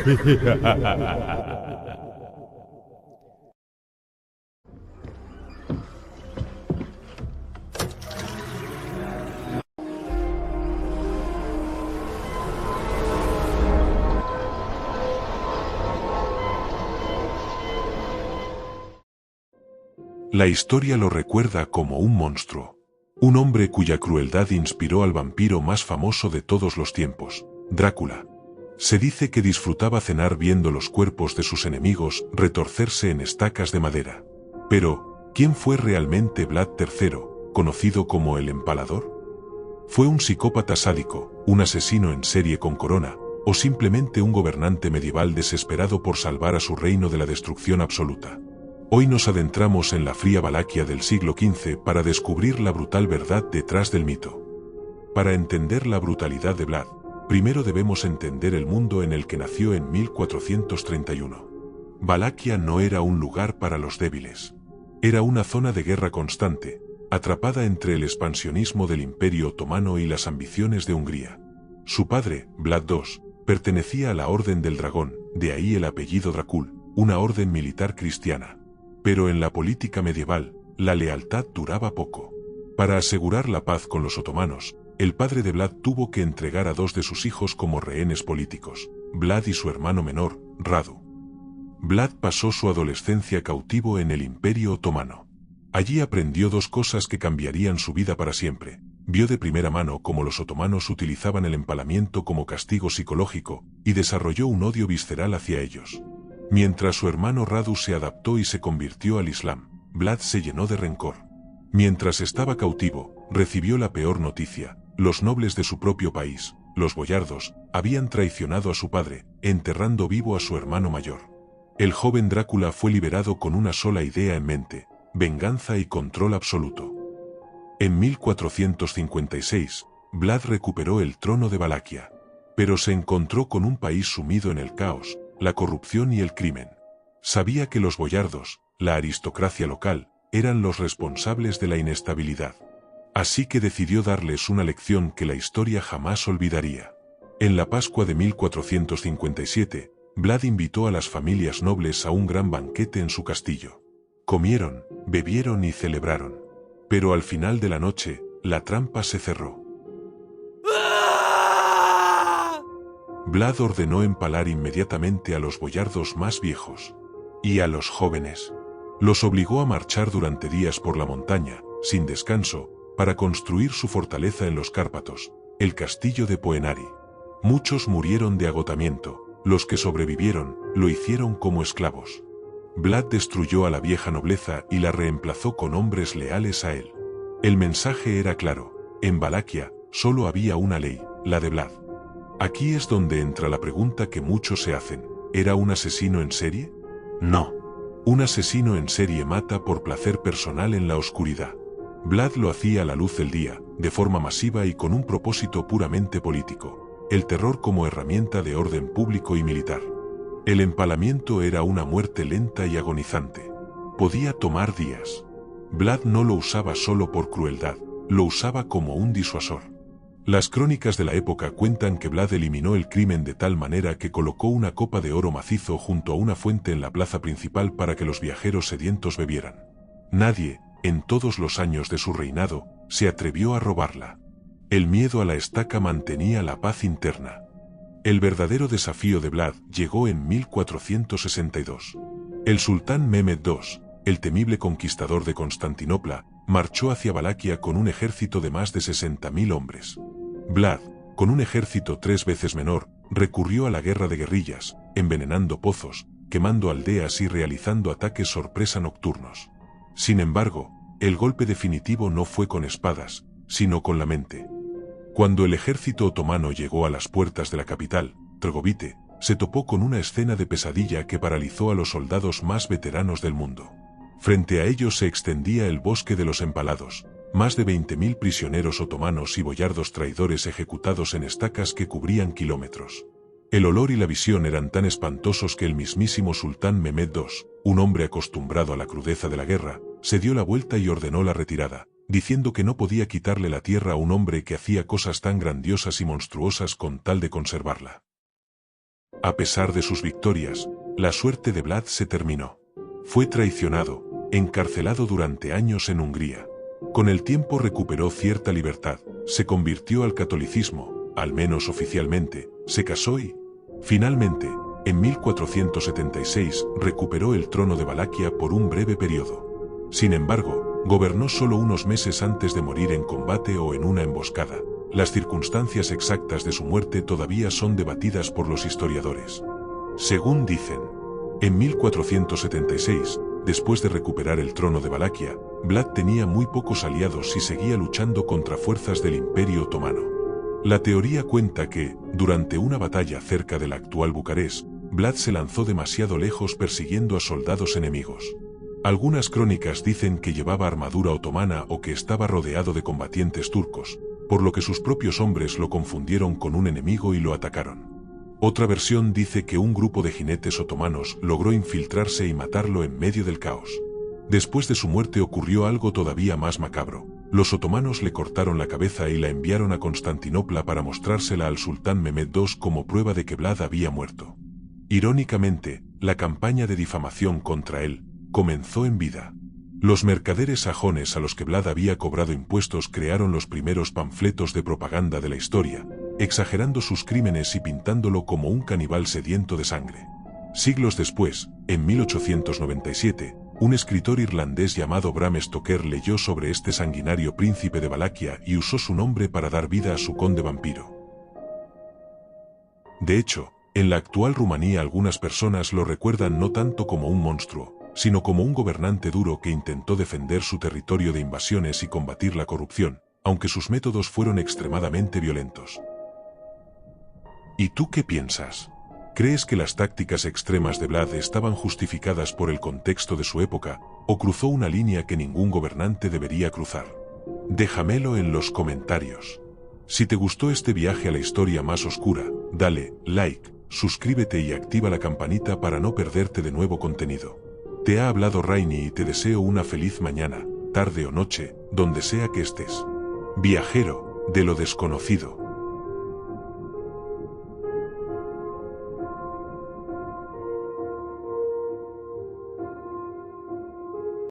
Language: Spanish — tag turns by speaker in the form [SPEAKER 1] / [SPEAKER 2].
[SPEAKER 1] La historia lo recuerda como un monstruo. Un hombre cuya crueldad inspiró al vampiro más famoso de todos los tiempos, Drácula. Se dice que disfrutaba cenar viendo los cuerpos de sus enemigos retorcerse en estacas de madera. Pero, ¿quién fue realmente Vlad III, conocido como el Empalador? ¿Fue un psicópata sádico, un asesino en serie con corona, o simplemente un gobernante medieval desesperado por salvar a su reino de la destrucción absoluta? Hoy nos adentramos en la fría Valaquia del siglo XV para descubrir la brutal verdad detrás del mito. Para entender la brutalidad de Vlad, primero debemos entender el mundo en el que nació en 1431. Valaquia no era un lugar para los débiles. Era una zona de guerra constante, atrapada entre el expansionismo del Imperio Otomano y las ambiciones de Hungría. Su padre, Vlad II, pertenecía a la Orden del Dragón, de ahí el apellido Drácula, una orden militar cristiana. Pero en la política medieval, la lealtad duraba poco. Para asegurar la paz con los otomanos, el padre de Vlad tuvo que entregar a dos de sus hijos como rehenes políticos, Vlad y su hermano menor, Radu. Vlad pasó su adolescencia cautivo en el Imperio Otomano. Allí aprendió dos cosas que cambiarían su vida para siempre. Vio de primera mano cómo los otomanos utilizaban el empalamiento como castigo psicológico, y desarrolló un odio visceral hacia ellos. Mientras su hermano Radu se adaptó y se convirtió al Islam, Vlad se llenó de rencor. Mientras estaba cautivo, recibió la peor noticia: los nobles de su propio país, los boyardos, habían traicionado a su padre, enterrando vivo a su hermano mayor. El joven Drácula fue liberado con una sola idea en mente: venganza y control absoluto. En 1456, Vlad recuperó el trono de Valaquia. Pero se encontró con un país sumido en el caos, la corrupción y el crimen. Sabía que los boyardos, la aristocracia local, eran los responsables de la inestabilidad. Así que decidió darles una lección que la historia jamás olvidaría. En la Pascua de 1457, Vlad invitó a las familias nobles a un gran banquete en su castillo. Comieron, bebieron y celebraron. Pero al final de la noche, la trampa se cerró. Vlad ordenó empalar inmediatamente a los boyardos más viejos y a los jóvenes. Los obligó a marchar durante días por la montaña, sin descanso, para construir su fortaleza en los Cárpatos, el castillo de Poenari. Muchos murieron de agotamiento, los que sobrevivieron lo hicieron como esclavos. Vlad destruyó a la vieja nobleza y la reemplazó con hombres leales a él. El mensaje era claro: en Valaquia solo había una ley, la de Vlad. Aquí es donde entra la pregunta que muchos se hacen: ¿era un asesino en serie? No. Un asesino en serie mata por placer personal en la oscuridad. Vlad lo hacía a la luz del día, de forma masiva y con un propósito puramente político: el terror como herramienta de orden público y militar. El empalamiento era una muerte lenta y agonizante. Podía tomar días. Vlad no lo usaba solo por crueldad, lo usaba como un disuasor. Las crónicas de la época cuentan que Vlad eliminó el crimen de tal manera que colocó una copa de oro macizo junto a una fuente en la plaza principal para que los viajeros sedientos bebieran. Nadie, en todos los años de su reinado, se atrevió a robarla. El miedo a la estaca mantenía la paz interna. El verdadero desafío de Vlad llegó en 1462. El sultán Mehmed II, el temible conquistador de Constantinopla, marchó hacia Valaquia con un ejército de más de 60.000 hombres. Vlad, con un ejército 3 veces menor, recurrió a la guerra de guerrillas, envenenando pozos, quemando aldeas y realizando ataques sorpresa nocturnos. Sin embargo, el golpe definitivo no fue con espadas, sino con la mente. Cuando el ejército otomano llegó a las puertas de la capital, Trgovite, se topó con una escena de pesadilla que paralizó a los soldados más veteranos del mundo. Frente a ellos se extendía el bosque de los empalados, más de 20.000 prisioneros otomanos y boyardos traidores ejecutados en estacas que cubrían kilómetros. El olor y la visión eran tan espantosos que el mismísimo sultán Mehmed II, un hombre acostumbrado a la crudeza de la guerra, se dio la vuelta y ordenó la retirada, diciendo que no podía quitarle la tierra a un hombre que hacía cosas tan grandiosas y monstruosas con tal de conservarla. A pesar de sus victorias, la suerte de Vlad se terminó. Fue traicionado, encarcelado durante años en Hungría. Con el tiempo recuperó cierta libertad, se convirtió al catolicismo, al menos oficialmente, se casó y, finalmente, en 1476 recuperó el trono de Valaquia por un breve periodo. Sin embargo, gobernó solo unos meses antes de morir en combate o en una emboscada. Las circunstancias exactas de su muerte todavía son debatidas por los historiadores. Según dicen, en 1476, después de recuperar el trono de Valaquia, Vlad tenía muy pocos aliados y seguía luchando contra fuerzas del Imperio Otomano. La teoría cuenta que, durante una batalla cerca de la actual Bucarest, Vlad se lanzó demasiado lejos persiguiendo a soldados enemigos. Algunas crónicas dicen que llevaba armadura otomana o que estaba rodeado de combatientes turcos, por lo que sus propios hombres lo confundieron con un enemigo y lo atacaron. Otra versión dice que un grupo de jinetes otomanos logró infiltrarse y matarlo en medio del caos. Después de su muerte ocurrió algo todavía más macabro. Los otomanos le cortaron la cabeza y la enviaron a Constantinopla para mostrársela al sultán Mehmed II como prueba de que Vlad había muerto. Irónicamente, la campaña de difamación contra él comenzó en vida. Los mercaderes sajones a los que Vlad había cobrado impuestos crearon los primeros panfletos de propaganda de la historia, exagerando sus crímenes y pintándolo como un caníbal sediento de sangre. Siglos después, en 1897, un escritor irlandés llamado Bram Stoker leyó sobre este sanguinario príncipe de Valaquia y usó su nombre para dar vida a su conde vampiro. De hecho, en la actual Rumanía algunas personas lo recuerdan no tanto como un monstruo, sino como un gobernante duro que intentó defender su territorio de invasiones y combatir la corrupción, aunque sus métodos fueron extremadamente violentos. ¿Y tú qué piensas? ¿Crees que las tácticas extremas de Vlad estaban justificadas por el contexto de su época, o cruzó una línea que ningún gobernante debería cruzar? Déjamelo en los comentarios. Si te gustó este viaje a la historia más oscura, dale like, suscríbete y activa la campanita para no perderte de nuevo contenido. Te ha hablado Rainy y te deseo una feliz mañana, tarde o noche, donde sea que estés. Viajero de lo desconocido.